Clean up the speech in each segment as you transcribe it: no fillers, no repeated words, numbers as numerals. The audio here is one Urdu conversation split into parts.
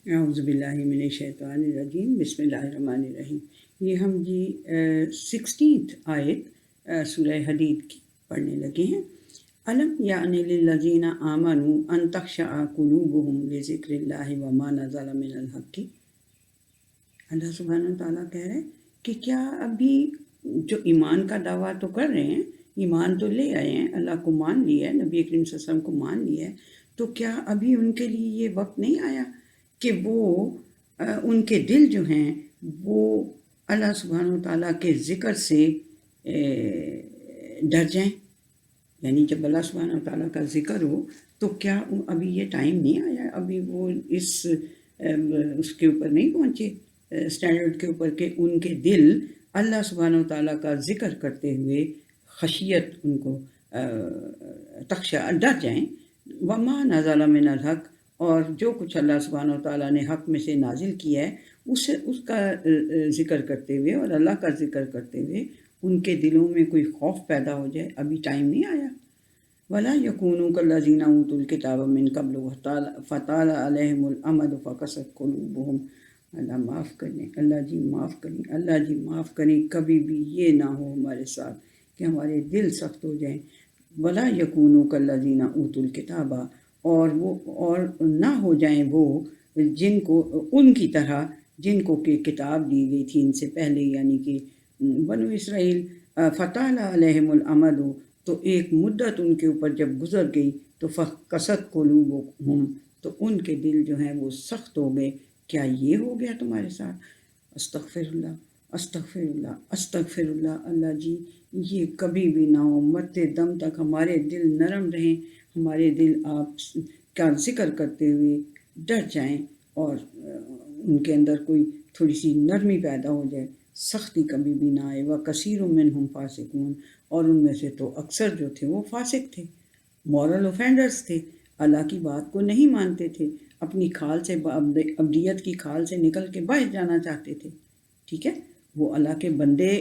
اعوذ باللہ من الشیطان الرجیم، بسم اللہ الرحمن الرحیم۔ یہ ہم 16 آیت سورہ حدید کی پڑھنے لگے ہیں۔ الم یعن للذین آمنوا ان تخشع قلوبہم لذکر اللہ وما نزل من الحق۔ اللہ سبحانہ وتعالیٰ کہہ رہے ہیں کہ کیا ابھی جو ایمان کا دعویٰ تو کر رہے ہیں، ایمان تو لے آئے ہیں، اللہ کو مان لیا ہے، نبی کریم صلی اللہ علیہ وسلم کو مان لیا ہے، تو کیا ابھی ان کے لیے یہ وقت نہیں آیا کہ وہ ان کے دل جو ہیں وہ اللہ سبحانہ وتعالیٰ کے ذکر سے ڈر جائیں؟ یعنی جب اللہ سبحانہ وتعالیٰ کا ذکر ہو تو کیا ابھی یہ ٹائم نہیں آیا، ابھی وہ اس کے اوپر نہیں پہنچے اسٹینڈرڈ کے اوپر کہ ان کے دل اللہ سبحانہ وتعالیٰ کا ذکر کرتے ہوئے خشیت ان کو تخشع ڈر جائیں؟ وما نزل من الحق، اور جو کچھ اللہ سبحانہ وتعالیٰ نے حق میں سے نازل کیا ہے اس کا ذکر کرتے ہوئے اور اللہ کا ذکر کرتے ہوئے ان کے دلوں میں کوئی خوف پیدا ہو جائے، ابھی ٹائم نہیں آیا۔ ولا یکونوا کالذین اوتوا الکتاب من قبل فطال علیہم الامد فقست قلوبہم۔ اللہ معاف کریں، اللہ جی معاف کریں، اللہ جی معاف کریں، کبھی بھی یہ نہ ہو ہمارے ساتھ کہ ہمارے دل سخت ہو جائیں۔ ولا یکونوا کالذین اوتوا الکتاب، اور نہ ہو جائیں وہ جن کو ان کی طرح جن کو کہ کتاب دی گئی تھی ان سے پہلے، یعنی کہ بنو اسرائیل۔ فطال علیہم الامد، تو ایک مدت ان کے اوپر جب گزر گئی تو فقست قلوبہم، تو ان کے دل جو ہیں وہ سخت ہو گئے۔ کیا یہ ہو گیا تمہارے ساتھ؟ استغفر اللہ، استغفر اللہ، استغفر اللہ۔ اللہ جی یہ کبھی بھی نہ ہو، مرتے دم تک ہمارے دل نرم رہیں، ہمارے دل آپ کا ذکر کرتے ہوئے ڈر جائیں اور ان کے اندر کوئی تھوڑی سی نرمی پیدا ہو جائے، سختی کبھی بھی نہ آئے۔ وَكَثِيرٌ مِّنْهُمْ فَاسِقُونَ، اور ان میں سے تو اکثر جو تھے وہ فاسق تھے، مورل اوفینڈرز تھے، اللہ کی بات کو نہیں مانتے تھے، اپنی کھال سے ابدیت کی کھال سے نکل کے باہر جانا چاہتے تھے۔ ٹھیک ہے، وہ اللہ کے بندے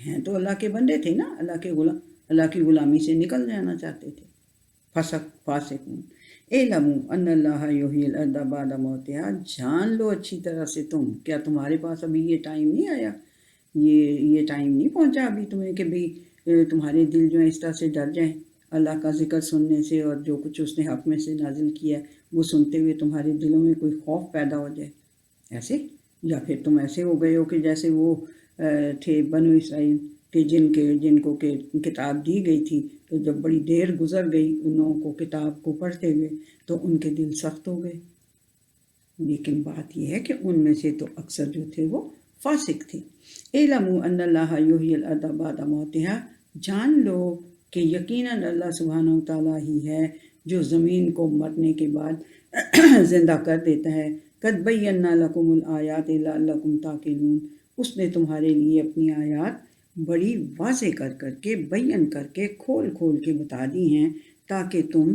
ہیں تو اللہ کے بندے تھے نا، اللہ کی غلامی سے نکل جانا چاہتے تھے۔ فاسقون اعلموا ان اللہ یحیی الارض بعد موتها، جان لو اچھی طرح سے تم، کیا تمہارے پاس ابھی یہ ٹائم نہیں آیا، یہ ٹائم نہیں پہنچا ابھی تمہیں کہ بھی تمہارے دل جو ہے اس طرح سے ڈر جائیں اللہ کا ذکر سننے سے، اور جو کچھ اس نے حق میں سے نازل کیا ہے وہ سنتے ہوئے تمہارے دلوں میں کوئی خوف پیدا ہو جائے ایسے؟ یا پھر تم ایسے ہو گئے ہو کہ جیسے وہ تھے بنو اسرائیل کہ جن کو کہ کتاب دی گئی تھی، تو جب بڑی دیر گزر گئی ان لوگوں کو کتاب کو پڑھتے ہوئے تو ان کے دل سخت ہو گئے۔ لیکن بات یہ ہے کہ ان میں سے تو اکثر جو تھے وہ فاسق تھے۔ اعلموا ان اللہ یحیی الارض بعد موتها، جان لو کہ یقیناً اللہ سبحانہ وتعالیٰ ہی ہے جو زمین کو مرنے کے بعد زندہ کر دیتا ہے۔ قد بینا لکم الآیات لعلکم تعقلون، اس نے تمہارے لیے اپنی آیات بڑی واضح کر کے بیان کر کے کھول کے بتا دی ہیں تاکہ تم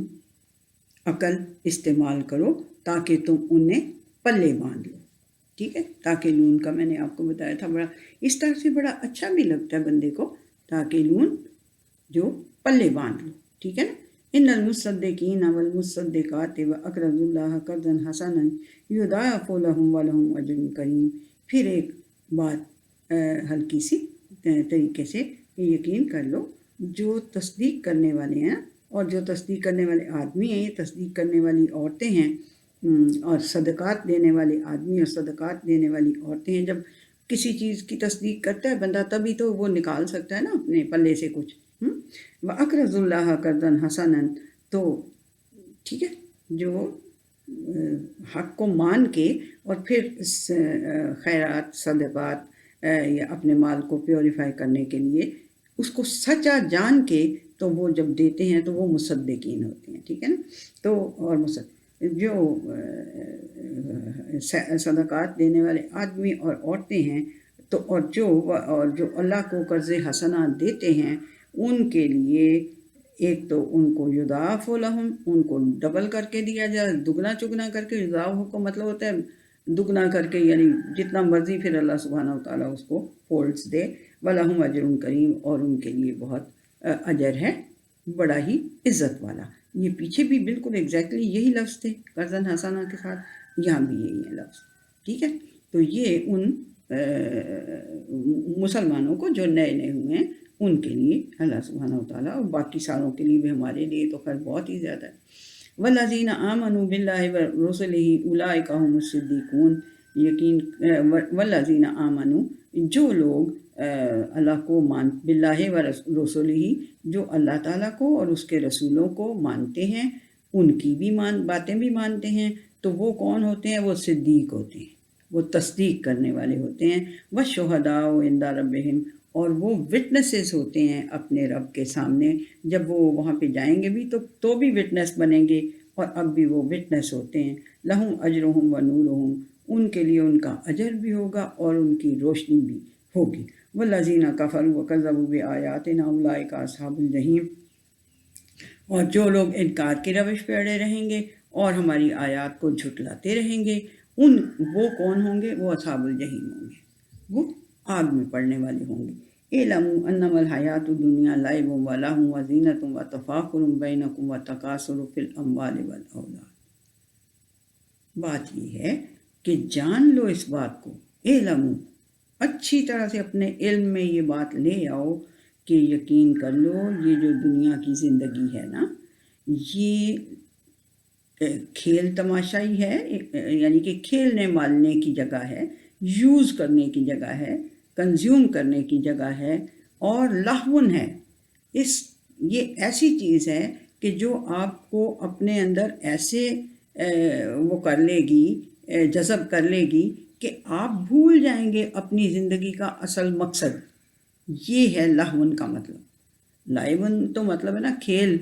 عقل استعمال کرو، تاکہ تم انہیں پلے باندھ لو۔ ٹھیک ہے، تاکہ لون کا میں نے آپ کو بتایا تھا، بڑا اس طرح سے بڑا اچھا بھی لگتا ہے بندے کو، تاکہ لون جو پلے باندھ لو۔ ٹھیک ہے نا، ان المصدقین والمصدقات واقرضوا اللہ قرضا حسنا یضاعف لهم ولهم اجر کریم۔ پھر ایک بات ہلکی سی طریقے سے یقین کر لو، جو تصدیق کرنے والے ہیں اور جو تصدیق کرنے والے آدمی ہیں، یہ تصدیق کرنے والی عورتیں ہیں، اور صدقات دینے والے آدمی اور صدقات دینے والی عورتیں ہیں۔ جب کسی چیز کی تصدیق کرتا ہے بندہ تبھی تو وہ نکال سکتا ہے نا اپنے پلے سے کچھ۔ وَأَقْرَضُوا اللَّهَ قَرْضًا حَسَنًا، تو ٹھیک ہے، جو حق کو مان کے اور پھر خیرات صدقات یا اپنے مال کو پیوریفائی کرنے کے لیے اس کو سچا جان کے تو وہ جب دیتے ہیں تو وہ مصدقین ہوتے ہیں۔ ٹھیک ہے نا، تو اور جو صدقات دینے والے آدمی اور عورتیں ہیں تو اور جو اللہ کو قرض حسنہ دیتے ہیں ان کے لیے ایک تو ان کو یضاعف لہم، ان کو ڈبل کر کے دیا جائے، دگنا چگنا کر کے۔ یضاعف کا مطلب ہوتا ہے دگنا کر کے، یعنی جتنا مرضی پھر اللہ سبحانہ وتعالیٰ اس کو فولڈز دے۔ وَلَهُمْ أَجْرٌ کریم، اور ان کے لیے بہت اجر ہے بڑا ہی عزت والا۔ یہ پیچھے بھی بالکل ایگزیکٹلی یہی لفظ تھے قرضاً حسنہ کے ساتھ، یہاں بھی یہی ہے لفظ، ٹھیک ہے. تو یہ ان مسلمانوں کو جو نئے نئے ہوئے ہیں ان کے لیے اللہ سبحانہ وتعالیٰ، اور باقی ساروں کے لیے بھی ہمارے لیے تو خیر بہت ہی زیادہ ہے. والذین آمنوا باللہ ورسلہ اولئک هم الصدیقون، یقین والذین آمنوا، جو لوگ اللہ کو باللہ و رسولہ، جو اللہ تعالیٰ کو اور اس کے رسولوں کو مانتے ہیں، ان کی بھی باتیں بھی مانتے ہیں، تو وہ کون ہوتے ہیں؟ وہ صدیق ہوتے ہیں، وہ تصدیق کرنے والے ہوتے ہیں. والشہداء عند ربہم، اور وہ وٹنسز ہوتے ہیں اپنے رب کے سامنے. جب وہ وہاں پہ جائیں گے بھی تو بھی وٹنس بنیں گے، اور اب بھی وہ وٹنس ہوتے ہیں. لہم اجرہم و نورہم، ان کے لیے ان کا اجر بھی ہوگا اور ان کی روشنی بھی ہوگی. والذین کفروا وکذبوا بآیاتنا اولئک اصحاب الجحیم، اور جو لوگ انکار کی روش پہ اڑے رہیں گے اور ہماری آیات کو جھٹلاتے رہیں گے، وہ کون ہوں گے؟ وہ اصحاب الجحیم ہوں گے، وہ آگ میں پڑنے والے ہوں گے. اعلموا انما الحیات الدنیا لعب و لہو و زینۃ و تفاخر بینکم و تکاثر فی الاموال والاولاد. بات یہ ہے کہ جان لو اس بات کو، اعلموا، اچھی طرح سے اپنے علم میں یہ بات لے آؤ کہ یقین کر لو یہ جو دنیا کی زندگی ہے نا، یہ کھیل تماشا ہی ہے، یعنی کہ کھیلنے مالنے کی جگہ ہے، یوز کرنے کی جگہ ہے، کنزیوم کرنے کی جگہ ہے، اور لہون ہے. یہ ایسی چیز ہے کہ جو آپ کو اپنے اندر ایسے وہ کر لے گی، جذب کر لے گی کہ آپ بھول جائیں گے اپنی زندگی کا اصل مقصد. یہ ہے لہون کا مطلب. لائون تو مطلب ہے نا کھیل،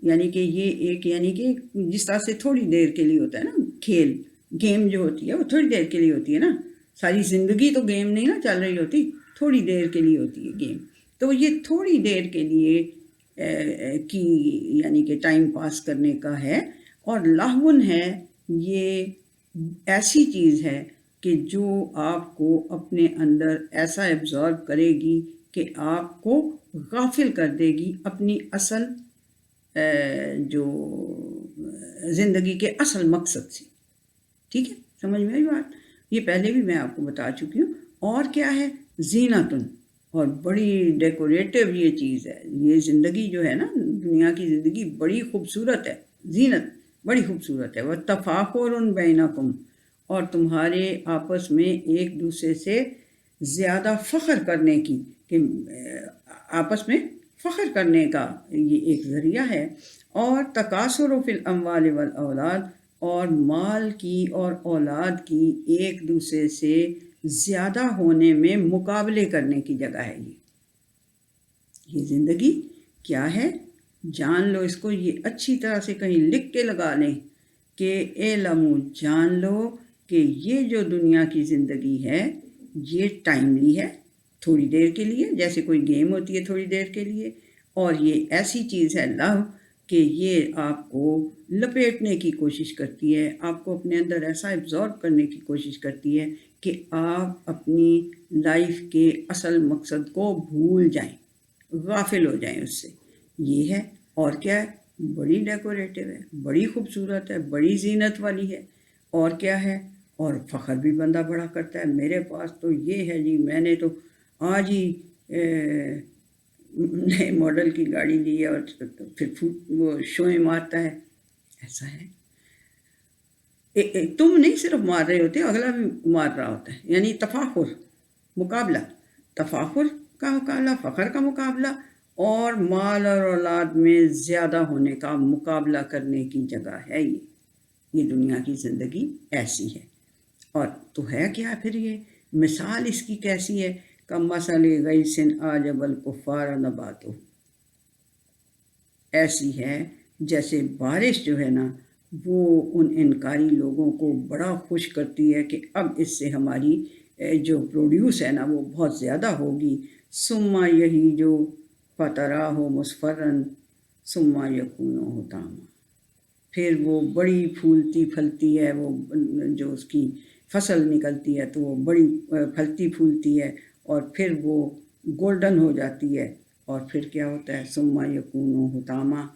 یعنی کہ یہ ایک، یعنی کہ جس طرح سے تھوڑی دیر کے لیے ہوتا ہے نا کھیل، گیم جو ہوتی ہے وہ تھوڑی دیر کے لیے ہوتی ہے نا، ساری زندگی تو گیم نہیں نا چل رہی ہوتی، تھوڑی دیر کے لیے ہوتی ہے گیم. تو یہ تھوڑی دیر کے لیے کی، یعنی کہ ٹائم پاس کرنے کا ہے. اور لہون ہے، یہ ایسی چیز ہے کہ جو آپ کو اپنے اندر ایسا ایبزارب کرے گی کہ آپ کو غافل کر دے گی اپنی اصل جو زندگی کے اصل مقصد سے. ٹھیک ہے، سمجھ میں آئی بات؟ یہ پہلے بھی میں آپ کو بتا چکی ہوں. اور کیا ہے؟ زینتن، اور بڑی ڈیکوریٹو یہ چیز ہے. یہ زندگی جو ہے نا، دنیا کی زندگی بڑی خوبصورت ہے، زینت بڑی خوبصورت ہے. وتفاخر بینکم، اور تمہارے آپس میں ایک دوسرے سے زیادہ فخر کرنے کی، کہ آپس میں فخر کرنے کا یہ ایک ذریعہ ہے. اور تکاثر فی الاموال والاولاد، اور مال کی اور اولاد کی ایک دوسرے سے زیادہ ہونے میں مقابلے کرنے کی جگہ ہے. یہ زندگی کیا ہے؟ جان لو اس کو. یہ اچھی طرح سے کہیں لکھ کے لگا لیں کہ اعلموا، جان لو کہ یہ جو دنیا کی زندگی ہے یہ ٹائملی ہے، تھوڑی دیر کے لیے، جیسے کوئی گیم ہوتی ہے تھوڑی دیر کے لیے. اور یہ ایسی چیز ہے لو کہ یہ آپ کو لپیٹنے کی کوشش کرتی ہے، آپ کو اپنے اندر ایسا ایبزارب کرنے کی کوشش کرتی ہے کہ آپ اپنی لائف کے اصل مقصد کو بھول جائیں، غافل ہو جائیں اس سے. یہ ہے. اور کیا ہے؟ بڑی ڈیکوریٹو ہے، بڑی خوبصورت ہے، بڑی زینت والی ہے. اور کیا ہے؟ اور فخر بھی بندہ بڑا کرتا ہے. میرے پاس تو یہ ہے جی، میں نے تو آج ہی نئے ماڈل کی گاڑی لی ہے، اور پھر وہ شوئیں مارتا ہے. ایسا ہے. تم نہیں صرف مار رہے ہوتے، اگلا بھی مار رہا ہوتا ہے. یعنی تفاخر، مقابلہ، تفاخر کا مقابلہ، فخر کا مقابلہ، اور مال اور اولاد میں زیادہ ہونے کا مقابلہ کرنے کی جگہ ہے. یہ دنیا کی زندگی ایسی ہے. اور تو ہے کیا پھر؟ یہ مثال اس کی کیسی ہے؟ کمثل غیث اعجب الکفار نباتہ، ایسی ہے جیسے بارش جو ہے نا، وہ ان انکاری لوگوں کو بڑا خوش کرتی ہے کہ اب اس سے ہماری جو پروڈیوس ہے نا وہ بہت زیادہ ہوگی. ثم یہی جو فتراہ مصفرن ثم یکون حطاما، پھر وہ بڑی پھولتی پھلتی ہے، وہ جو اس کی فصل نکلتی ہے تو وہ بڑی پھلتی پھولتی ہے، اور پھر وہ گولڈن ہو جاتی ہے. اور پھر کیا ہوتا ہے؟ ثم یکون حطاما،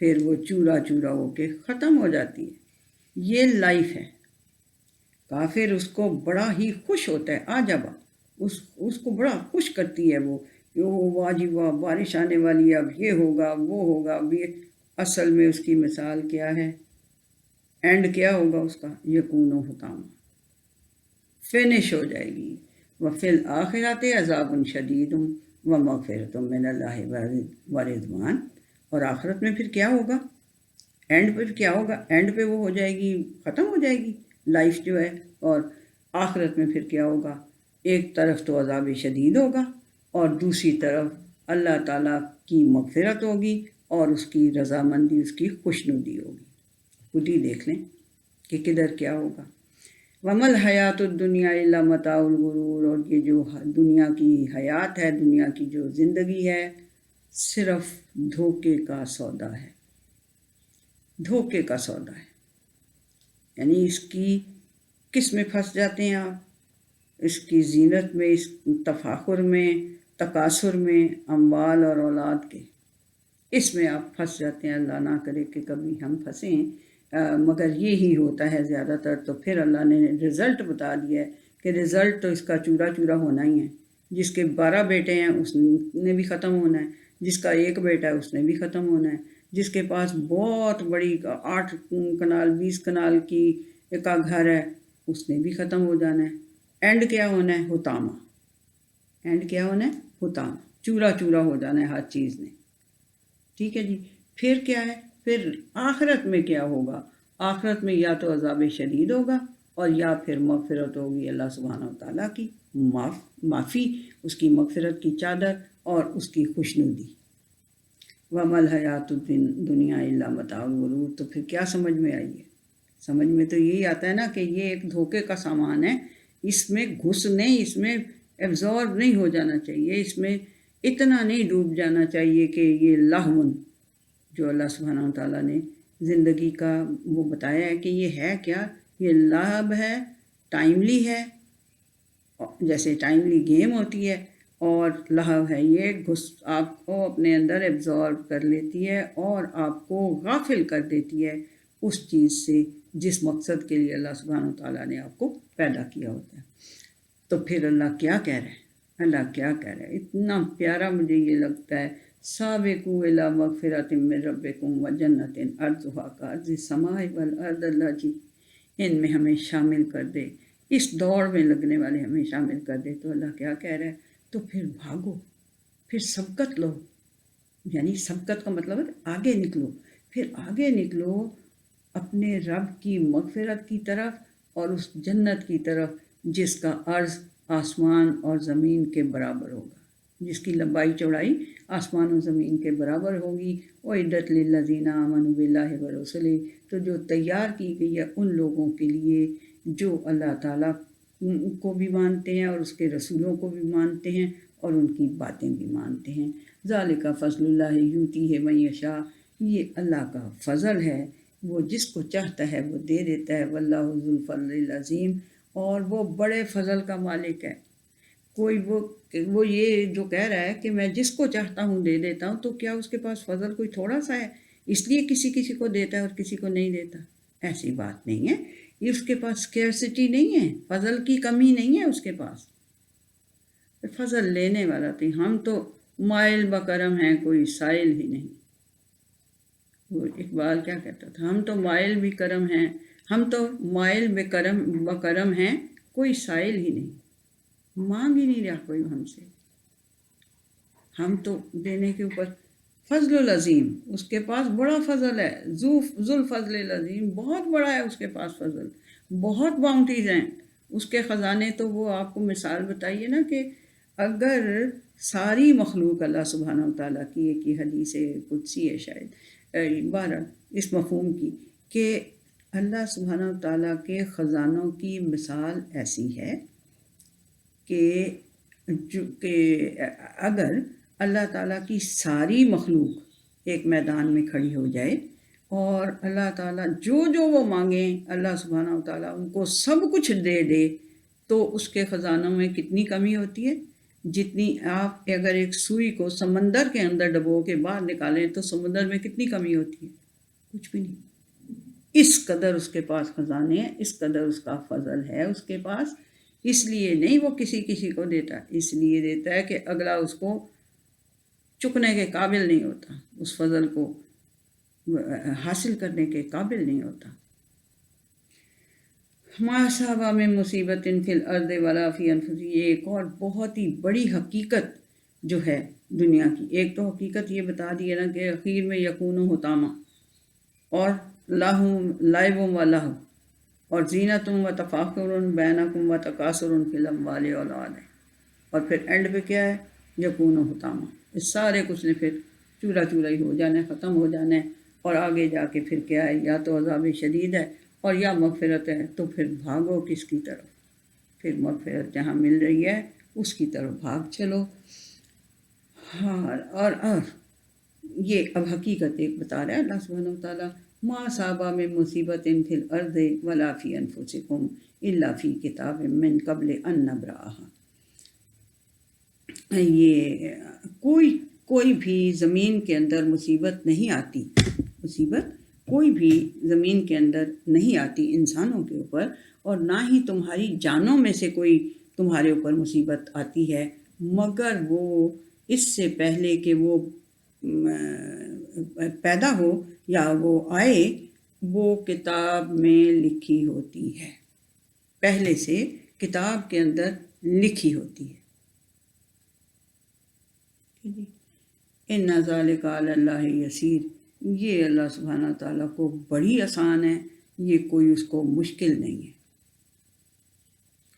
پھر وہ چورا چورا ہو کے ختم ہو جاتی ہے. یہ لائف ہے. کافر اس کو بڑا ہی خوش ہوتا ہے، عجبا، اس کو بڑا خوش کرتی ہے وہ، کہ وہ واہ جی واہ، بارش آنے والی ہے، اب یہ ہوگا وہ ہوگا، اب یہ اصل میں اس کی مثال کیا ہے، اینڈ کیا ہوگا اس کا، یکون و حطاما، فنش ہو جائے گی. وفی الآخرات عذاب شدید ومغفرۃ من اللہ ورضوان. اور آخرت میں پھر کیا ہوگا، اینڈ پہ کیا ہوگا، اینڈ پہ وہ ہو جائے گی، ختم ہو جائے گی لائف جو ہے. اور آخرت میں پھر کیا ہوگا، ایک طرف تو عذاب شدید ہوگا اور دوسری طرف اللہ تعالیٰ کی مغفرت ہوگی اور اس کی رضامندی، اس کی خوشنودی ہوگی. خود ہی دیکھ لیں کہ کدھر کیا ہوگا. ومل حیات الدنیا الا متاع الغرور. اور یہ جو دنیا کی حیات ہے، دنیا کی جو زندگی ہے، صرف دھوکے کا سودا ہے، دھوکے کا سودا ہے. یعنی اس کی کس میں پھنس جاتے ہیں آپ، اس کی زینت میں، اس تفاخر میں، تکاثر میں، اموال اور اولاد کے، اس میں آپ پھنس جاتے ہیں. اللہ نہ کرے کہ کبھی ہم پھنسیں، مگر یہی ہوتا ہے زیادہ تر. تو پھر اللہ نے رزلٹ بتا دیا ہے کہ رزلٹ تو اس کا چورا چورا ہونا ہی ہے. جس کے 12 بیٹے ہیں اس نے بھی ختم ہونا ہے، جس کا 1 بیٹا ہے اس نے بھی ختم ہونا ہے، جس کے پاس بہت بڑی 8 کنال 20 کنال کی ایک گھر ہے اس نے بھی ختم ہو جانا ہے. اینڈ کیا ہونا ہے، حطامہ. اینڈ کیا ہونا ہے، حطامہ، چورا چورا ہو جانا ہے ہر چیز نے. ٹھیک ہے جی. پھر کیا ہے، پھر آخرت میں کیا ہوگا، آخرت میں یا تو عذاب شدید ہوگا اور یا پھر مغفرت ہوگی اللہ سبحانہ و تعالیٰ کی، معافی، اس کی مغفرت کی چادر اور اس کی خوشنودی. ومل حیات الدنیا الا متاع الغرور. تو پھر کیا سمجھ میں آئی ہے، سمجھ میں تو یہی آتا ہے نا کہ یہ ایک دھوکے کا سامان ہے. اس میں گھسنے، اس میں ایبزارب نہیں ہو جانا چاہیے، اس میں اتنا نہیں ڈوب جانا چاہیے کہ یہ لہون جو اللہ سبحانہ و تعالیٰ نے زندگی کا وہ بتایا ہے کہ یہ ہے کیا، یہ لعب ہے، ٹائملی ہے، جیسے ٹائملی گیم ہوتی ہے، اور لہو ہے یہ آپ کو اپنے اندر ایبزارب کر لیتی ہے اور آپ کو غافل کر دیتی ہے اس چیز سے جس مقصد کے لیے اللہ سبحانہ و تعالیٰ نے آپ کو پیدا کیا ہوتا ہے. تو پھر اللہ کیا کہہ رہے ہیں، اللہ کیا کہہ رہے ہیں، اتنا پیارا مجھے یہ لگتا ہے. سابقوا الی مغفرۃ من ربکم وجنۃ عرضھا کعرض السماء والارض. اللہ جی ان میں ہمیں شامل کر دے، اس دوڑ میں لگنے والے ہمیں شامل کر دے. تو اللہ کیا کہہ رہا ہے، تو پھر بھاگو، پھر سبقت لو. یعنی سبقت کا مطلب ہے آگے نکلو، پھر آگے نکلو اپنے رب کی مغفرت کی طرف اور اس جنت کی طرف جس کا عرض آسمان اور زمین کے برابر ہوگا، جس کی لمبائی چوڑائی آسمان و زمین کے برابر ہوگی. وَأُعِدَّتْ لِلَّذِينَ آمَنُوا بِاللَّهِ وَرُسُلِهِ. تو جو تیار کی گئی ہے ان لوگوں کے لیے جو اللہ تعالیٰ کو بھی مانتے ہیں اور اس کے رسولوں کو بھی مانتے ہیں اور ان کی باتیں بھی مانتے ہیں. ذَلِكَ فَضْلُ اللَّهِ يُؤْتِيهِ مَن يَشَاءُ. یہ اللہ کا فضل ہے، وہ جس کو چاہتا ہے وہ دے دیتا ہے. وَاللَّهُ ذُو الْفَضْلِ الْعَظِيمِ. اور وہ بڑے فضل کا مالک ہے. کوئی وہ یہ جو کہہ رہا ہے کہ میں جس کو چاہتا ہوں دے دیتا ہوں، تو کیا اس کے پاس فضل کوئی تھوڑا سا ہے، اس لیے کسی کو دیتا ہے اور کسی کو نہیں دیتا؟ ایسی بات نہیں ہے. یہ اس کے پاس اسکیئرسٹی نہیں ہے، فضل کی کمی نہیں ہے اس کے پاس، فضل لینے والا تھی. ہم تو مائل بکرم ہیں، کوئی سائل ہی نہیں. وہ اقبال کیا کہتا تھا، ہم تو مائل بھی کرم ہیں، ہم تو مائل بکرم ہیں، کوئی سائل ہی نہیں. مانگ ہی نہیں رہا کوئی ہم سے. ہم تو دینے کے اوپر فضل العظیم، اس کے پاس بڑا فضل ہے. ذو الفضل العظیم، بہت بڑا ہے اس کے پاس فضل، بہت باؤنٹیز ہیں اس کے خزانے. تو وہ آپ کو مثال بتائیے نا کہ اگر ساری مخلوق اللہ سبحانہ و تعالیٰ کی، ایک ہی حدیث قدسی ہے شاید 12 اس مفہوم کی، کہ اللہ سبحانہ و تعالیٰ کے خزانوں کی مثال ایسی ہے کہ اگر اللہ تعالیٰ کی ساری مخلوق ایک میدان میں کھڑی ہو جائے اور اللہ تعالیٰ جو وہ مانگیں اللہ سبحانہ و تعالیٰ ان کو سب کچھ دے دے، تو اس کے خزانوں میں کتنی کمی ہوتی ہے. جتنی آپ اگر ایک سوئی کو سمندر کے اندر ڈبو کے باہر نکالیں تو سمندر میں کتنی کمی ہوتی ہے، کچھ بھی نہیں. اس قدر اس کے پاس خزانے ہیں، اس قدر اس کا فضل ہے اس کے پاس، اس لیے نہیں وہ کسی کو دیتا، اس لیے دیتا ہے کہ اگلا اس کو چکنے کے قابل نہیں ہوتا، اس فضل کو حاصل کرنے کے قابل نہیں ہوتا۔ ما صحابہ میں مصیبت فی الارض ولا فی انفسہم، یہ ایک اور بہت ہی بڑی حقیقت جو ہے دنیا کی۔ ایک تو حقیقت یہ بتا دی ہے نا کہ اخیر میں یکون حطامہ، اور لعب و لہو، اور زینت و تفاخر بینکم و تکاثر فی الاموال والاولاد، اور پھر اینڈ پہ کیا ہے؟ یکون حطامہ، اس سارے کچھ نے پھر چورا چورا ہی ہو جانا ہے، ختم ہو جانا ہے، اور آگے جا کے پھر کیا ہے؟ یا تو عذاب شدید ہے اور یا مغفرت ہے، تو پھر بھاگو کس کی طرف؟ پھر مغفرت جہاں مل رہی ہے اس کی طرف بھاگ چلو۔ ہاں، اور یہ اب حقیقت ایک بتا رہا ہے اللہ سبحانہ وتعالیٰ، ما صابہ میں مصیبت فی الارض ولا فی انفسکم الا فی کتاب من قبل ان نبرأہا۔ یہ کوئی بھی زمین کے اندر مصیبت نہیں آتی، مصیبت کوئی بھی زمین کے اندر نہیں آتی انسانوں کے اوپر، اور نہ ہی تمہاری جانوں میں سے کوئی تمہارے اوپر مصیبت آتی ہے، مگر وہ اس سے پہلے کہ وہ پیدا ہو یا وہ آئے، وہ کتاب میں لکھی ہوتی ہے، پہلے سے کتاب کے اندر لکھی ہوتی ہے۔ ان ذالک علی اللہ یسیر، یہ اللہ سبحانہ تعالیٰ کو بڑی آسان ہے، یہ کوئی اس کو مشکل نہیں ہے،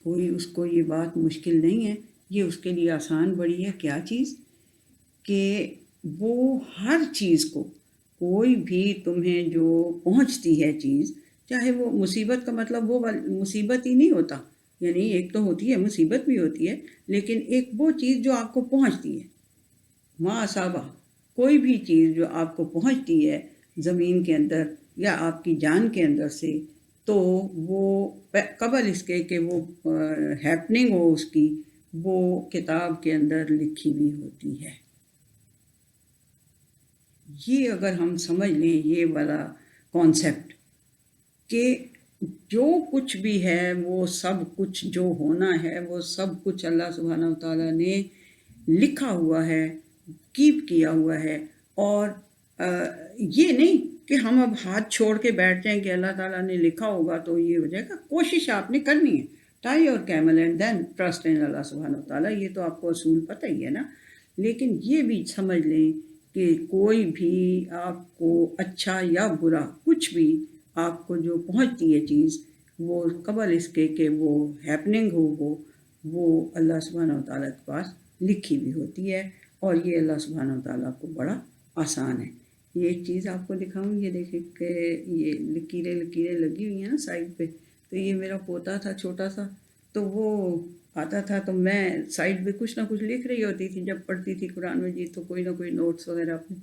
کوئی اس کو یہ بات مشکل نہیں ہے، یہ اس کے لیے آسان بڑی ہے۔ کیا چیز؟ کہ وہ ہر چیز کو، کوئی بھی تمہیں جو پہنچتی ہے چیز، چاہے وہ مصیبت کا مطلب وہ مصیبت ہی نہیں ہوتا، یعنی ایک تو ہوتی ہے مصیبت بھی ہوتی ہے، لیکن ایک وہ چیز جو آپ کو پہنچتی ہے، ما اصابہ، کوئی بھی چیز جو آپ کو پہنچتی ہے زمین کے اندر یا آپ کی جان کے اندر سے، تو وہ قبل اس کے کہ وہ ہیپننگ ہو اس کی، وہ کتاب کے اندر لکھی ہوئی ہوتی ہے۔ یہ اگر ہم سمجھ لیں یہ والا کانسیپٹ کہ جو کچھ بھی ہے وہ سب کچھ جو ہونا ہے وہ سب کچھ اللہ سبحانہ وتعالیٰ نے لکھا ہوا ہے، کیپ کیا ہوا ہے، اور یہ نہیں کہ ہم اب ہاتھ چھوڑ کے بیٹھ جائیں کہ اللہ تعالیٰ نے لکھا ہوگا تو یہ ہو جائے گا۔ کوشش آپ نے کرنی ہے، tie your camel and then trust in Allah سبحانہ وتعالیٰ، یہ تو آپ کو اصول پتہ ہی ہے نا۔ لیکن یہ بھی سمجھ لیں کہ کوئی بھی آپ کو اچھا یا برا کچھ بھی آپ کو جو پہنچتی ہے چیز، وہ قبل اس کے کہ وہ ہیپننگ ہو وہ اللہ سبحانہ وتعالیٰ کے پاس لکھی بھی ہوتی ہے، اور یہ اللہ سبحانہ وتعالیٰ کو بڑا آسان ہے۔ یہ ایک چیز آپ کو دکھاؤں، یہ دیکھیں کہ یہ لکیریں لگی ہوئی ہیں نا سائڈ پہ، تو یہ میرا پوتا تھا چھوٹا سا، تو وہ آتا تھا تو میں سائڈ پہ کچھ نہ کچھ لکھ رہی ہوتی تھی، جب پڑھتی تھی قرآن مجید تو کوئی نہ کوئی نوٹس وغیرہ اپنے،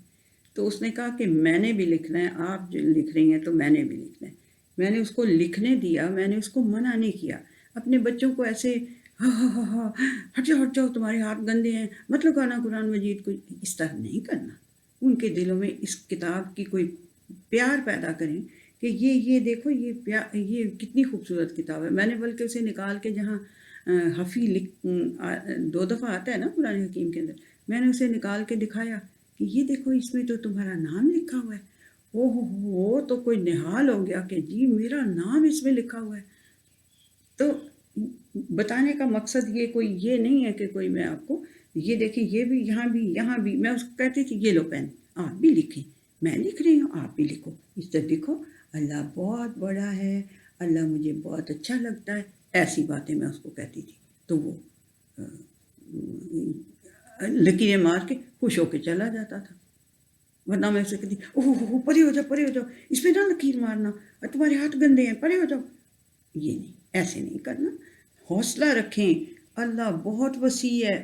تو اس نے کہا کہ میں نے بھی لکھنا ہے، آپ جو لکھ رہی ہیں تو میں نے بھی لکھنا ہے۔ میں نے اس کو لکھنے دیا، میں نے اس کو منع نہیں کیا۔ اپنے بچوں کو ایسے ہٹ جاؤ تمہارے ہاتھ گندے ہیں، مت لگانا قرآن مجید کو، اس طرح نہیں کرنا۔ ان کے دلوں میں اس کتاب کی کوئی پیار پیدا کریں کہ یہ دیکھو یہ کتنی خوبصورت کتاب ہے۔ میں نے بلکہ اسے نکال کے، جہاں حفی 2 دفعہ آتا ہے نا قرآن حکیم کے اندر، میں نے اسے نکال کے دکھایا کہ یہ دیکھو اس میں تو تمہارا نام لکھا ہوا ہے۔ وہ تو کوئی نہال ہو گیا کہ جی میرا نام اس میں لکھا ہوا ہے۔ تو بتانے کا مقصد یہ نہیں ہے کہ کوئی میں آپ کو یہ دیکھیں، یہ بھی یہاں بھی میں اس کو کہتی تھی یہ لو پین، آپ بھی لکھیں، میں لکھ رہی ہوں آپ بھی لکھو، اس طرح لکھو، اللہ بہت بڑا ہے، اللہ مجھے بہت اچھا لگتا ہے، ایسی باتیں میں اس کو کہتی تھی۔ تو وہ لکیریں مار کے خوش ہو کے چلا جاتا تھا، ورنہ میں اسے کہتی اوہ پرے ہو جاؤ، اس پہ نہ لکیر مارنا، تمہارے ہاتھ گندے ہیں، پرے ہو جاؤ۔ یہ نہیں، ایسے نہیں کرنا، حوصلہ رکھیں، اللہ بہت وسیع ہے،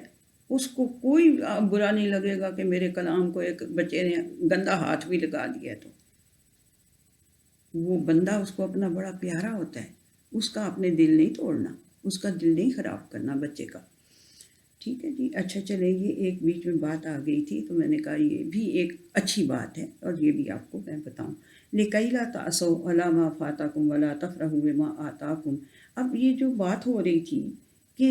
اس کو کوئی برا نہیں لگے گا کہ میرے کلام کو ایک بچے نے گندا ہاتھ بھی لگا دیا ہے، تو وہ بندہ اس کو اپنا بڑا پیارا ہوتا ہے، اس کا اپنے دل نہیں توڑنا، اس کا دل نہیں خراب کرنا بچے کا۔ ٹھیک ہے جی، اچھا چلیں، یہ ایک بیچ میں بات آ گئی تھی تو میں نے کہا یہ بھی ایک اچھی بات ہے اور یہ بھی آپ کو میں بتاؤں لِكَيْ لَا تَأْسَوْا عَلَىٰ مَا فَاتَكُمْ وَلَا تَفْرَحُوا بِمَا آتَاكُمْ۔ اب یہ جو بات ہو رہی تھی کہ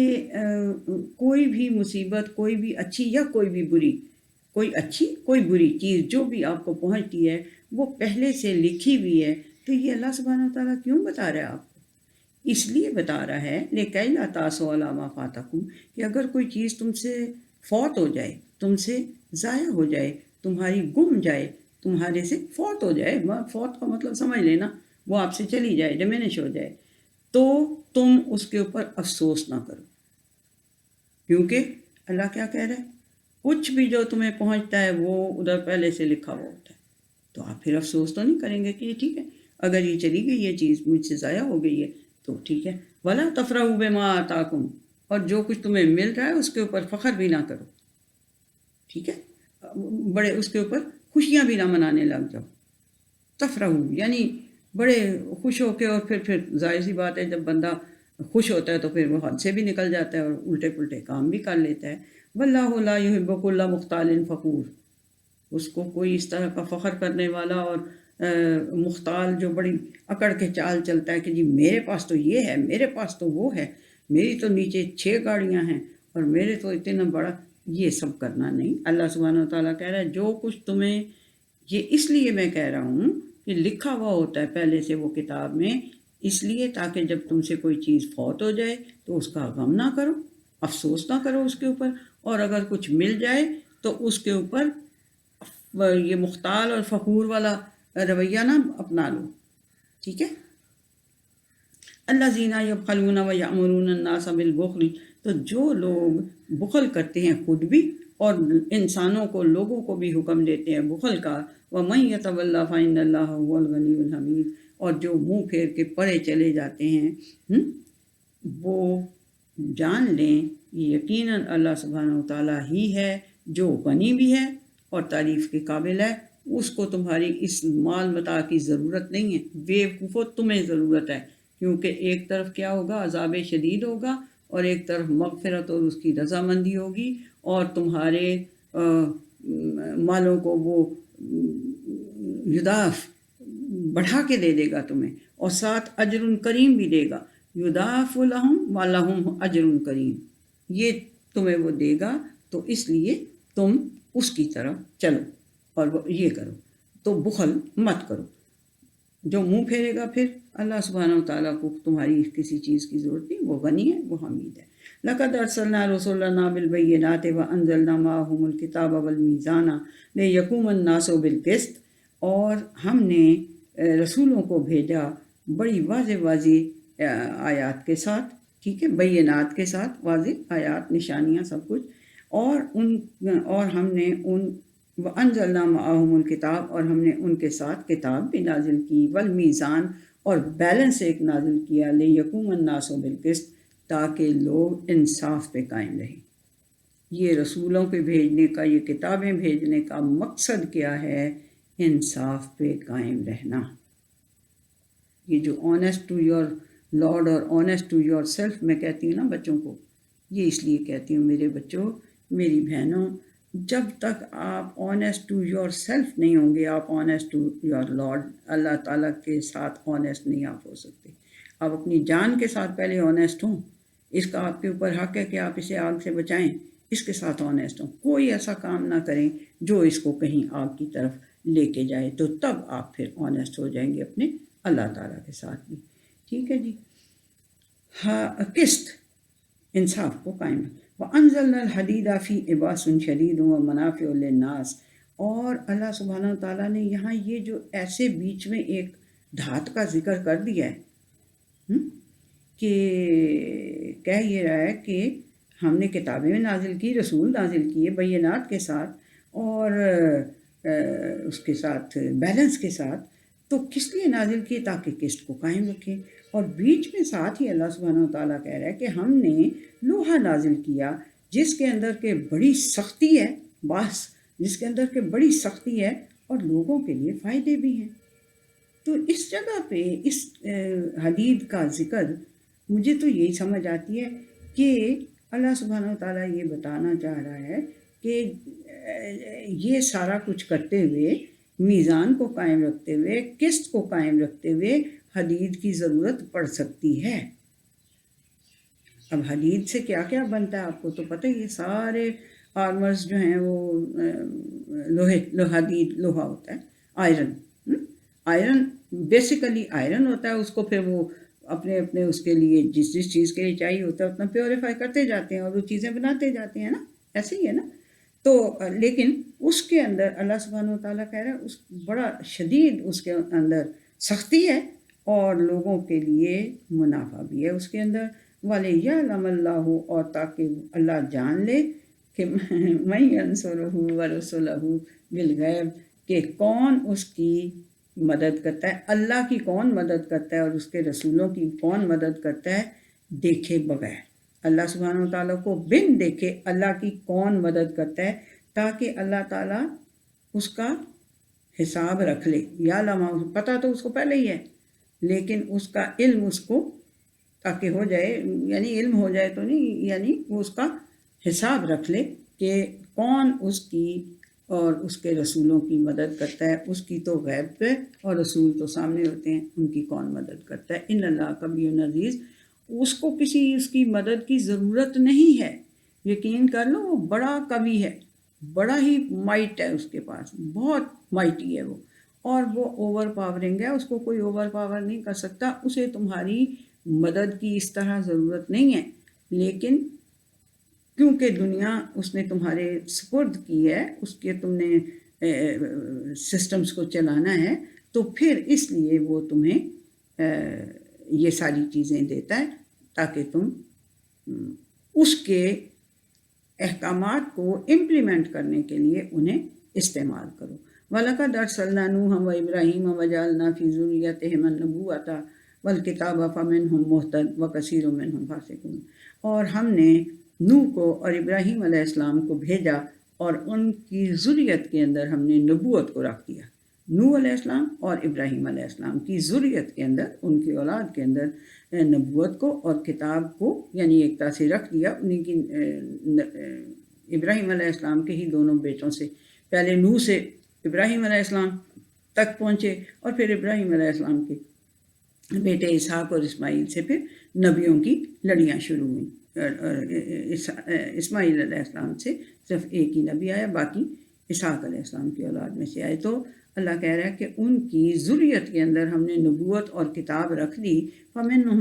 کوئی بھی مصیبت، کوئی بھی اچھی یا کوئی بھی بری، کوئی اچھی کوئی بری چیز جو بھی آپ کو پہنچتی ہے وہ پہلے سے لکھی ہوئی ہے، تو یہ اللہ سبحانہ و تعالیٰ کیوں بتا رہا ہے آپ کو؟ اس لیے بتا رہا ہے لِكَيْ لَا تَأْسَوْا عَلَىٰ مَا فَاتَكُمْ، کہ اگر کوئی چیز تم سے فوت ہو جائے، تم سے ضائع ہو جائے، تمہاری گم جائے، تمہارے سے فوت ہو جائے، فوت کا مطلب سمجھ لینا، وہ آپ سے چلی جائے، ڈیمینش ہو جائے، تو تم اس کے اوپر افسوس نہ کرو، کیونکہ اللہ کیا کہہ رہا ہے؟ کچھ بھی جو تمہیں پہنچتا ہے وہ ادھر پہلے سے لکھا ہوا ہوتا ہے، تو آپ پھر افسوس تو نہیں کریں گے کہ یہ ٹھیک ہے، اگر یہ چلی گئی یہ چیز مجھ سے ضائع ہو گئی ہے تو ٹھیک ہے، وَلَا تَفْرَحُوا بِمَا آتَاكُمْ، اور جو کچھ تمہیں مل رہا ہے اس کے اوپر فخر بھی نہ کرو، ٹھیک ہے، بڑے اس کے اوپر خوشیاں بھی نہ منانے لگ جاؤ، تفرحو یعنی بڑے خوش ہو کے، اور پھر ظاہر سی بات ہے جب بندہ خوش ہوتا ہے تو پھر وہ حد سے بھی نکل جاتا ہے اور الٹے پلٹے کام بھی کر لیتا ہے۔ واللہ لا یحب کل مختال فخور، اس کو کوئی اس طرح کا فخر کرنے والا اور مختال جو بڑی اکڑ کے چال چلتا ہے کہ جی میرے پاس تو یہ ہے، میرے پاس تو وہ ہے، میری تو نیچے 6 گاڑیاں ہیں اور میرے تو اتنا بڑا، یہ سب کرنا نہیں۔ اللہ سبحانہ و تعالیٰ کہہ رہا ہے جو کچھ تمہیں، یہ اس لیے میں کہہ رہا ہوں کہ لکھا ہوا ہوتا ہے پہلے سے وہ کتاب میں، اس لیے تاکہ جب تم سے کوئی چیز فوت ہو جائے تو اس کا غم نہ کرو، افسوس نہ کرو اس کے اوپر، اور اگر کچھ مل جائے تو اس کے اوپر یہ مختال اور فخور والا رویہ نہ اپنا لو، ٹھیک ہے۔ الذین یبخلون ویأمرون الناس بالبخل، تو جو لوگ بخل کرتے ہیں خود بھی اور انسانوں کو، لوگوں کو بھی حکم دیتے ہیں بخل کا، وَمَن يَتَوَلَّ فَإِنَّ اللَّهَ هُوَ الْغَنِيُّ الْحَمِيدُ، اور جو منہ پھیر کے پرے چلے جاتے ہیں وہ جان لیں یقیناً اللہ سبحانہ و تعالیٰ ہی ہے جو غنی بھی ہے اور تعریف کے قابل ہے، اس کو تمہاری اس مال متاع کی ضرورت نہیں ہے، بیوقوفو تمہیں ضرورت ہے، کیونکہ ایک طرف کیا ہوگا؟ عذاب شدید ہوگا، اور ایک طرف مغفرت اور اس کی رضامندی ہوگی، اور تمہارے مالوں کو وہ یضاعف بڑھا کے دے دے گا تمہیں، اور ساتھ اجر کریم بھی دے گا، یضاعف لہم ولہم اجر کریم، یہ تمہیں وہ دے گا، تو اس لیے تم اس کی طرف چلو اور یہ کرو، تو بخل مت کرو۔ جو منہ پھیرے گا پھر اللہ سبحانہ و تعالیٰ کو تمہاری کسی چیز کی ضرورت نہیں، وہ غنی ہے، وہ حمید ہے۔ لَقَدْ أَرْسَلْنَا رُسُلَنَا بِالْبَيِّنَاتِ وَأَنزَلْنَا مَعَهُمُ الْكِتَابَ وَالْمِيزَانَ لِيَقُومَ النَّاسُ بِالْقِسْطِ، اور ہم نے رسولوں کو بھیجا بڑی واضح واضح آیات کے ساتھ، ٹھیک ہے، بینات کے ساتھ، واضح آیات، نشانیاں، سب کچھ، اور ہم نے ان وَأَنزَلْنَا مَعَهُمُ الْكِتَابَ، اور ہم نے ان کے ساتھ کتاب بھی نازل کی، والمیزان، اور بیلنس ایک نازل کیا، لِيَقُومَ النَّاسُ بِالْقِسْطِ، تاکہ لوگ انصاف پہ قائم رہیں۔ یہ رسولوں پہ بھیجنے کا، یہ کتابیں بھیجنے کا مقصد کیا ہے؟ انصاف پہ قائم رہنا۔ یہ جو آنیسٹ ٹو یور لارڈ اور آنیسٹ ٹو یور سیلف میں کہتی ہوں نا بچوں کو، یہ اس لیے کہتی ہوں میرے بچوں، میری بہنوں، جب تک آپ آنیسٹ ٹو یور سیلف نہیں ہوں گے، آپ آنیسٹ ٹو یور لارڈ، اللہ تعالیٰ کے ساتھ آنیسٹ نہیں آپ ہو سکتے۔ آپ اپنی جان کے ساتھ پہلے آنیسٹ ہوں، اس کا آپ کے اوپر حق ہے کہ آپ اسے آگ سے بچائیں، اس کے ساتھ آنیسٹ ہوں، کوئی ایسا کام نہ کریں جو اس کو کہیں آگ کی طرف لے کے جائے، تو تب آپ پھر آنیسٹ ہو جائیں گے اپنے اللہ تعالیٰ کے ساتھ بھی، ٹھیک ہے جی۔ ہاں، قسط، انصاف کو قائم ہے۔ وَأَنزَلْنَا الْحَدِيدَ فِيهِ بَأْسٌ شَدِيدٌ وَمَنَافِعُ لِلنَّاسِ، اور اللہ سبحانہ تعالیٰ نے یہاں یہ جو ایسے بیچ میں ایک دھات کا ذکر کر دیا ہے کہ کہہ یہ رہا ہے کہ ہم نے کتابیں نازل کی، رسول نازل کیے بینات کے ساتھ، اور اس کے ساتھ بیلنس کے ساتھ، تو کس لیے نازل کیے؟ تاکہ قسط کو قائم رکھیں، اور بیچ میں ساتھ ہی اللہ سبحانہ و تعالیٰ کہہ رہا ہے کہ ہم نے لوہا نازل کیا جس کے اندر کے بڑی سختی ہے، باس جس کے اندر کے بڑی سختی ہے، اور لوگوں کے لیے فائدے بھی ہیں۔ تو اس جگہ پہ اس حدید کا ذکر مجھے تو یہی سمجھ آتی ہے کہ اللہ سبحانہ و تعالیٰ یہ بتانا چاہ رہا ہے کہ یہ سارا کچھ کرتے ہوئے میزان کو قائم رکھتے ہوئے، قسط کو قائم رکھتے ہوئے حدید کی ضرورت پڑ سکتی ہے۔ اب حدید سے کیا کیا بنتا ہے آپ کو تو پتہ ہی ہے، سارے آرمرز جو ہیں وہ حدید لوہا ہوتا ہے، آئرن۔ آئرن بیسیکلی آئرن ہوتا ہے، اس کو پھر وہ اپنے اپنے اس کے لیے جس جس چیز کے لیے چاہیے ہوتا ہے اتنا پیوریفائی کرتے جاتے ہیں اور وہ چیزیں بناتے جاتے ہیں نا، ایسے ہی ہے نا۔ تو لیکن اس کے اندر اللہ سبحانہ و تعالیٰ کہہ رہا ہے اس بڑا شدید اس کے اندر سختی ہے اور لوگوں کے لیے منافع بھی ہے اس کے اندر۔ وَلِيَعْلَمَ اللَّهُ، اور تاکہ اللہ جان لے کہ مَن يَنصُرُهُ وَرُسُلَهُ بِالْغَیب، کہ کون اس کی مدد کرتا ہے، اللہ کی کون مدد کرتا ہے اور اس کے رسولوں کی کون مدد کرتا ہے دیکھے بغیر۔ اللہ سبحانہ و تعالیٰ کو بن دیکھے اللہ کی کون مدد کرتا ہے، تاکہ اللہ تعالیٰ اس کا حساب رکھ لے۔ یا لما، پتہ تو اس کو پہلے ہی ہے لیکن اس کا علم اس کو تاکہ ہو جائے، یعنی علم ہو جائے تو نہیں، یعنی وہ اس کا حساب رکھ لے کہ کون اس کی اور اس کے رسولوں کی مدد کرتا ہے۔ اس کی تو غیب پہ اور رسول تو سامنے ہوتے ہیں، ان کی کون مدد کرتا ہے۔ ان اللہ قوی عزیز، اس کو کسی اس کی مدد کی ضرورت نہیں ہے، یقین کر لو وہ بڑا قوی ہے، بڑا ہی مائٹ ہے اس کے پاس، بہت مائٹی ہے وہ، اور وہ اوور پاورنگ ہے، اس کو کوئی اوور پاور نہیں کر سکتا۔ اسے تمہاری مدد کی اس طرح ضرورت نہیں ہے، لیکن کیونکہ دنیا اس نے تمہارے سپرد کی ہے، اس کے تم نے سسٹمز کو چلانا ہے، تو پھر اس لیے وہ تمہیں یہ ساری چیزیں دیتا ہے تاکہ تم اس کے احکامات کو امپلیمنٹ کرنے کے لیے انہیں استعمال کرو۔ وَلَقَدْ أَرْسَلْنَا نُوحًا وَإِبْرَاهِيمَ وَجَعَلْنَا فِي ذُرِّيَّتِهِمَا النُّبُوَّةَ وَالْكِتَابَ فَمِنْهُم مُّهْتَدٍ وَكَثِيرٌ مِّنْهُمْ فَاسِقُونَ، اور ہم نے نوح کو اور ابراہیم علیہ السلام کو بھیجا اور ان کی ذریت کے اندر ہم نے نبوت کو رکھ دیا۔ نوح علیہ السلام اور ابراہیم علیہ السلام کی ذریت کے اندر، ان کی اولاد کے اندر نبوت کو اور کتاب کو یعنی ایک طرح سے رکھ دیا۔ انہیں کی ابراہیم علیہ السلام کے ہی دونوں بیٹوں سے، پہلے نوح سے ابراہیم علیہ السلام تک پہنچے اور پھر ابراہیم علیہ السلام کے بیٹے اسحاق اور اسماعیل سے پھر نبیوں کی لڑیاں شروع ہوئیں۔ اسماعیل علیہ السلام سے صرف ایک ہی نبی آیا، باقی اسحاق علیہ السلام کی اولاد میں سے آئے۔ تو اللہ کہہ رہا ہے کہ ان کی ذریت کے اندر ہم نے نبوت اور کتاب رکھ دی۔ فَمِنْهُم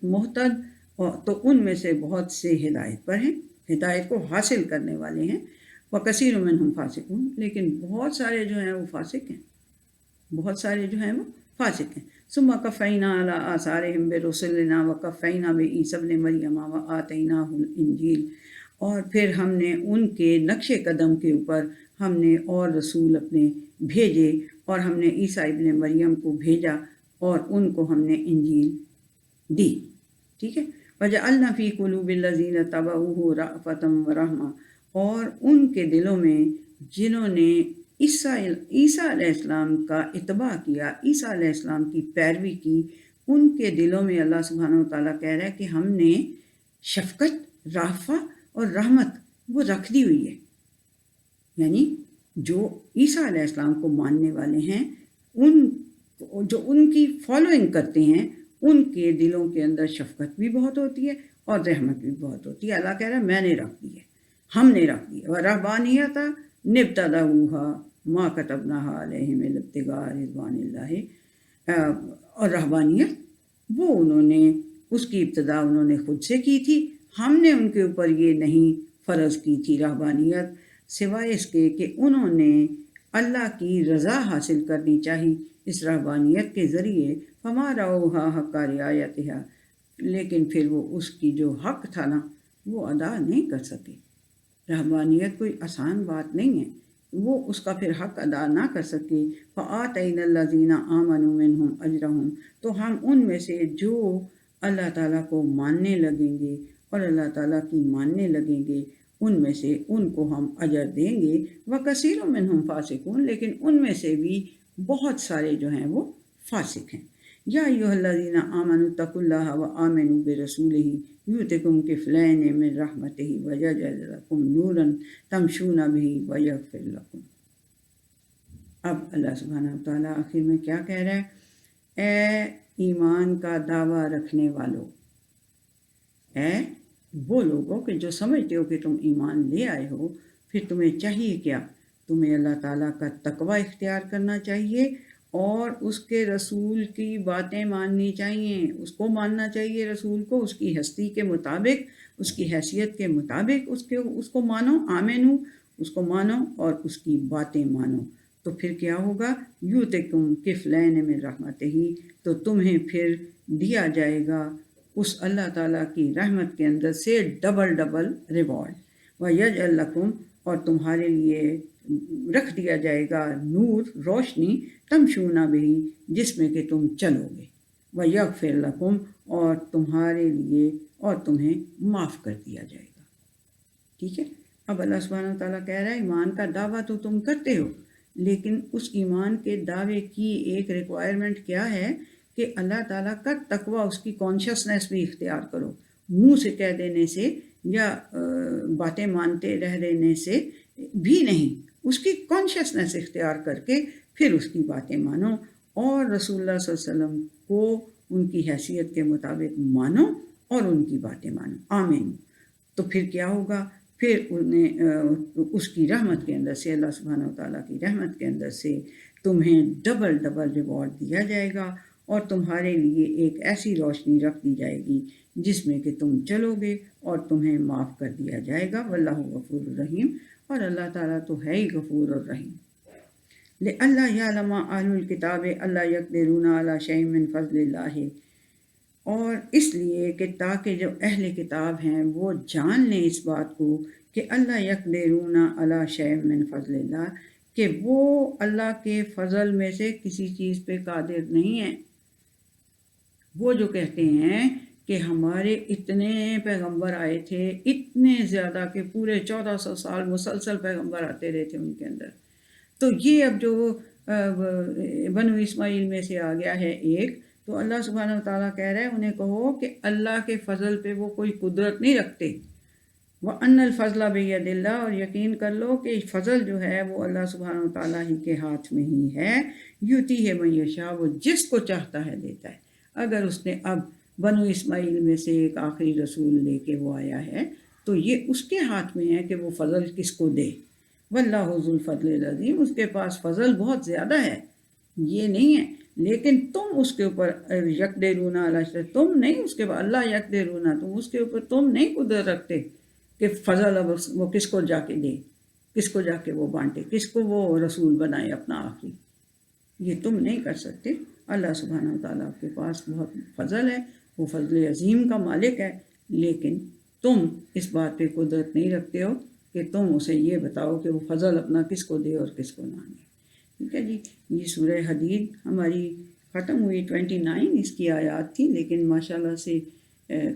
مُّهْتَدٍ، تو ان میں سے بہت سے ہدایت پر ہیں، ہدایت کو حاصل کرنے والے ہیں۔ وَكَثِيرٌ مِّنْهُمْ فَاسِقُونَ، لیکن بہت سارے جو ہیں وہ فاسق ہیں، بہت سارے جو ہیں وہ فاسق ہیں۔ ثم قفینا علی آثارہم برسلنا وقفینا بعیسی ابن مریم وآتیناہ الانجیل، اور پھر ہم نے ان کے نقش قدم کے اوپر ہم نے اور رسول اپنے بھیجے، اور ہم نے عیسیٰ ابن مریم کو بھیجا اور ان کو ہم نے انجیل دی، ٹھیک ہے۔ وجعلنا فی قلوب الذین اتبعوہ رأفۃ ورحمۃ، اور ان کے دلوں میں جنہوں نے عیسیٰ علیہ السلام کا اتباع کیا، عیسیٰ علیہ السلام کی پیروی کی، ان کے دلوں میں اللہ سبحانہ و تعالیٰ کہہ رہا ہے کہ ہم نے شفقت، رافہ اور رحمت وہ رکھ دی ہوئی ہے۔ یعنی جو عیسیٰ علیہ السلام کو ماننے والے ہیں، جو ان کی فالوئنگ کرتے ہیں، ان کے دلوں کے اندر شفقت بھی بہت ہوتی ہے اور رحمت بھی بہت ہوتی ہے۔ اللہ کہہ رہا ہے میں نے رکھ دی ہے، ہم نے رکھ دی ہے۔ وَرَهْبَانِيَّةً ابْتَدَعُوهَا مَا كَتَبْنَاهَا عَلَيْهِمْ ابْتِغَاءَ رِضْوَانِ اللَّهِ، اور رہبانیت وہ انہوں نے اس کی ابتدا انہوں نے خود سے کی تھی، ہم نے ان کے اوپر یہ نہیں فرض کی تھی رہبانیت سوائے اس کے کہ انہوں نے اللہ کی رضا حاصل کرنی چاہی اس رہبانیت کے ذریعے۔ فَمَا رَعَوْهَا حَقَّ رِعَایَتِهَا، لیکن پھر وہ اس کی جو حق تھا نا وہ ادا نہیں کر سکے۔ رہبانیت کوئی آسان بات نہیں ہے، وہ اس کا پھر حق ادا نہ کر سکے۔ فَآتَيْنَا الَّذِينَ آمَنُوا مِنْهُمْ أَجْرَهُمْ، تو ہم ان میں سے جو اللہ تعالیٰ کو ماننے لگیں گے اور اللہ تعالیٰ کی ماننے لگیں گے ان میں سے ان کو ہم اجر دیں گے۔ وَكَثِيرٌ مِّنْهُمْ فَاسِقُونَ، لیکن ان میں سے بھی بہت سارے جو ہیں وہ فاسق ہیں۔ یا ایھا الذین آمنوا اتقوا اللہ وآمنوا برسولہ یؤتکم کفلین من رحمتہ ویجعل لکم نورا تمشون بہ ویغفر لکم۔ اب اللہ سبحانہ و تعالیٰ آخر میں کیا کہہ رہا ہے؟ اے ایمان کا دعویٰ رکھنے والوں، اے وہ لوگوں کہ جو سمجھتے ہو کہ تم ایمان لے آئے ہو، پھر تمہیں چاہیے کیا؟ تمہیں اللہ تعالیٰ کا تقوی اختیار کرنا چاہیے اور اس کے رسول کی باتیں ماننی چاہیے، اس کو ماننا چاہیے، رسول کو اس کی ہستی کے مطابق، اس کی حیثیت کے مطابق اس کو مانو، آمنو، اس کو مانو اور اس کی باتیں مانو۔ تو پھر کیا ہوگا؟ یؤتکم کفلین من رحمتہ، تو تمہیں پھر دیا جائے گا اس اللہ تعالیٰ کی رحمت کے اندر سے ڈبل ریوارڈ۔ وَیَجْعَلْ لَکُم، اور تمہارے لیے رکھ دیا جائے گا نور، روشنی، تمشون بہی، جس میں کہ تم چلو گے، وَیَغْفِرْ لَکُم، اور تمہارے لیے اور تمہیں معاف کر دیا جائے گا۔ ٹھیک ہے، اب اللہ سبحانہ و تعالیٰ کہہ رہا ہے ایمان کا دعویٰ تو تم کرتے ہو، لیکن اس ایمان کے دعوے کی ایک ریکوائرمنٹ کیا ہے کہ اللہ تعالیٰ کا تقویٰ، اس کی کانشیسنیس بھی اختیار کرو۔ منہ سے کہہ دینے سے یا باتیں مانتے رہ دینے سے بھی نہیں، اس کی کانشیسنیس اختیار کر کے پھر اس کی باتیں مانو اور رسول اللہ صلی اللہ علیہ وسلم کو ان کی حیثیت کے مطابق مانو اور ان کی باتیں مانو، آمین۔ تو پھر کیا ہوگا؟ پھر انہیں اس کی رحمت کے اندر سے، اللہ سبحانہ و تعالیٰ کی رحمت کے اندر سے تمہیں ڈبل ریوارڈ دیا جائے گا اور تمہارے لیے ایک ایسی روشنی رکھ دی جائے گی جس میں کہ تم چلو گے اور تمہیں معاف کر دیا جائے گا۔ واللہ غفور الرحیم، اور اللہ تعالیٰ تو ہے ہی غفور الرحیم۔ لِأَلَّا يَعْلَمَ أَهْلُ الْكِتَابِ أَلَّا يَقْدِرُونَ عَلَىٰ شَيْءٍ مِّن فَضْلِ اللَّهِ، اور اس لیے کہ تاکہ جو اہل کتاب ہیں وہ جان لیں اس بات کو کہ اللہ یقدرون علی شیء من فضل اللہ، کہ وہ اللہ کے فضل میں سے کسی چیز پہ قادر نہیں ہیں۔ وہ جو کہتے ہیں کہ ہمارے اتنے پیغمبر آئے تھے، اتنے زیادہ کہ پورے 1400 سال مسلسل پیغمبر آتے رہے تھے ان کے اندر، تو یہ اب جو بنو اسماعیل میں سے آ گیا ہے ایک، تو اللہ سبحانہ و تعالیٰ کہہ رہے ہیں انہیں کہو کہ اللہ کے فضل پہ وہ کوئی قدرت نہیں رکھتے۔ وَأَنَّ الْفَضْلَ بِيَدِ اللَّهِ، اور یقین کر لو کہ فضل جو ہے وہ اللہ سبحانہ و تعالیٰ ہی کے ہاتھ میں ہی ہے۔ یُؤْتِیہِ مَن یشاء، وہ جس کو چاہتا ہے دیتا ہے۔ اگر اس نے اب بنو اسماعیل میں سے ایک آخری رسول لے کے وہ آیا ہے تو یہ اس کے ہاتھ میں ہے کہ وہ فضل کس کو دے۔ واللہ ذو الفضل العظیم، اس کے پاس فضل بہت زیادہ ہے، یہ نہیں ہے، لیکن تم اس کے اوپر یقدرون علی شیء، تم نہیں اس کے بعد اللہ یقدرون، تم اس کے اوپر تم نہیں قدرت رکھتے کہ فضل اب وہ کس کو جا کے دے، کس کو جا کے وہ بانٹے، کس کو وہ رسول بنائے اپنا آخری، یہ تم نہیں کر سکتے۔ اللہ سبحانہ و تعالیٰ کے پاس بہت فضل ہے، وہ فضل عظیم کا مالک ہے، لیکن تم اس بات پہ قدرت نہیں رکھتے ہو کہ تم اسے یہ بتاؤ کہ وہ فضل اپنا کس کو دے اور کس کو نہ دے۔ ٹھیک ہے جی، یہ سورہ حدید ہماری ختم ہوئی، 29 اس کی آیات تھی، لیکن ماشاءاللہ سے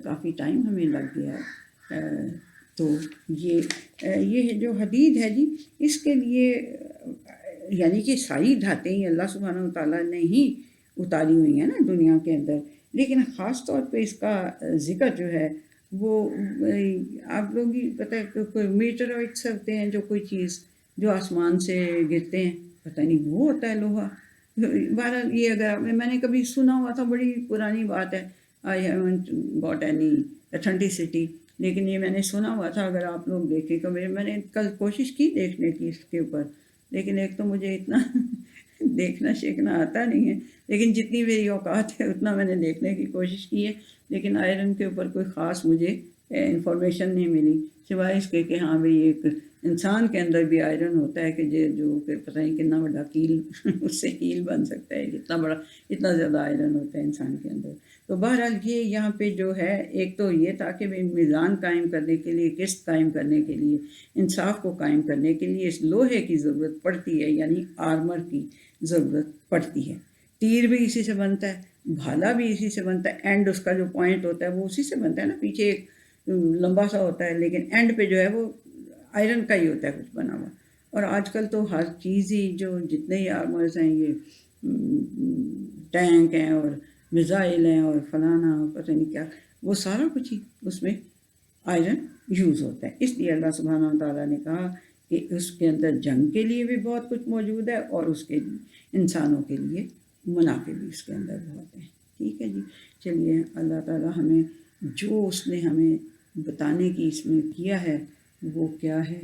کافی ٹائم ہمیں لگ گیا ہے۔ تو یہ جو حدید ہے جی، اس کے لیے یعنی کہ ساری دھاتیں ہی اللہ سبحانہ و تعالیٰ نے ہی اتاری ہوئی ہیں نا دنیا کے اندر، لیکن خاص طور پہ اس کا ذکر جو ہے وہ آپ لوگ ہی پتہ ہے کہ کوئی میٹرائٹس ہوتے ہیں، جو کوئی چیز جو آسمان سے گرتے ہیں، پتہ نہیں وہ ہوتا ہے لوہا۔ بہرحال یہ اگر میں نے کبھی سنا ہوا تھا، بڑی پرانی بات ہے، I haven't got any authenticity, لیکن یہ میں نے سنا ہوا تھا۔ اگر آپ لوگ دیکھیں تو میں نے کل کوشش کی دیکھنے کی اس کے اوپر، لیکن ایک تو مجھے اتنا دیکھنا شیکنا آتا نہیں ہے، لیکن جتنی میری اوقات ہے اتنا میں نے دیکھنے کی کوشش کی ہے، لیکن آئرن کے اوپر کوئی خاص مجھے انفارمیشن نہیں ملی، سوائے اس کے کہ ہاں بھئی ایک انسان کے اندر بھی آئرن ہوتا ہے کہ جو کہ پتہ نہیں کتنا بڑا کیل اس سے کیل بن سکتا ہے، اتنا زیادہ آئرن ہوتا ہے انسان کے اندر۔ تو بہرحال یہ یہاں پہ جو ہے ایک تو یہ تھا کہ میزان قائم کرنے کے لیے، قسط قائم کرنے کے لیے، انصاف کو قائم کرنے کے لیے اس لوہے کی ضرورت پڑتی ہے، یعنی آرمر کی ضرورت پڑتی ہے۔ تیر بھی اسی سے بنتا ہے، بھالا بھی اسی سے بنتا ہے، اینڈ اس کا جو پوائنٹ ہوتا ہے وہ اسی سے بنتا ہے نا، پیچھے ایک لمبا سا ہوتا ہے لیکن اینڈ پہ جو ہے وہ آئرن کا ہی ہوتا ہے کچھ بنا ہوا۔ اور آج کل تو ہر چیز ہی جو جتنے ہی آرمرز ہیں، یہ ٹینک ہیں اور میزائل ہیں اور فلانا پتہ نہیں کیا، وہ سارا کچھ ہی اس میں آئرن یوز ہوتا ہے۔ اس لیے اللہ سبحانہ و تعالیٰ نے کہا کہ اس کے اندر جنگ کے لیے بھی بہت کچھ موجود ہے اور اس کے انسانوں کے لیے منافع بھی اس کے اندر بہت ہیں. ٹھیک ہے جی. چلیے اللہ تعالیٰ ہمیں جو اس نے ہمیں بتانے کی اس میں کیا ہے وہ کیا ہے؟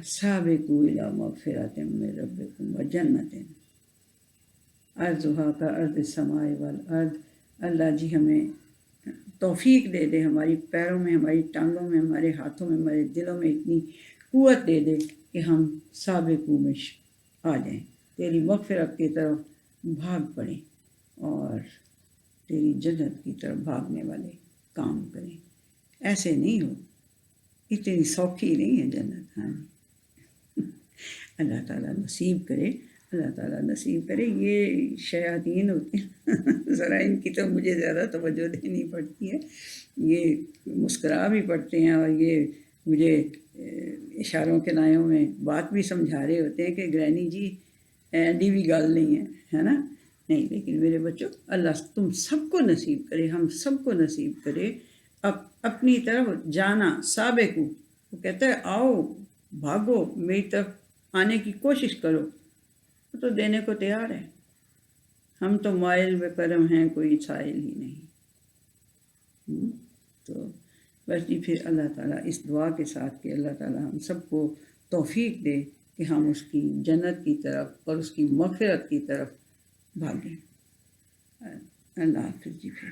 سابقوا الی مغفرۃ من ربکم وجنۃ عرضھا کعرض السماء والارض. اللہ جی ہمیں توفیق دے دے، ہماری پیروں میں، ہماری ٹانگوں میں، ہمارے ہاتھوں میں، ہمارے دلوں میں اتنی قوت دے دے کہ ہم سابقوں میں آ جائیں، تیری مغفرت کی طرف بھاگ پڑیں اور تیری جنت کی طرف بھاگنے والے کام کریں. ایسے نہیں ہو، اتنی سوکھی نہیں ہے جنت. ہاں اللہ تعالیٰ نصیب کرے، اللہ تعالیٰ نصیب کرے. یہ شیاطین ہوتے ہیں ذرا ان کی تو مجھے زیادہ توجہ دینی پڑتی ہے. یہ مسکرا بھی پڑتے ہیں اور یہ مجھے اشاروں کے نایوں میں بات بھی سمجھا رہے ہوتے ہیں کہ گرینی جی ایڈی بھی گل نہیں ہے نا. نہیں، لیکن میرے بچوں اللہ تم سب کو نصیب کرے، ہم سب کو نصیب کرے اپنی طرف جانا. سابقو وہ کہتا ہے آؤ، بھاگو، میری طرف آنے کی کوشش کرو. وہ تو دینے کو تیار ہے. ہم تو مائل بے کرم ہیں، کوئی سائل ہی نہیں. تو بس جی پھر اللہ تعالیٰ اس دعا کے ساتھ کہ اللہ تعالیٰ ہم سب کو توفیق دے کہ ہم اس کی جنت کی طرف اور اس کی مغفرت کی طرف بھاگیں. اللہ حافظ جی. پھر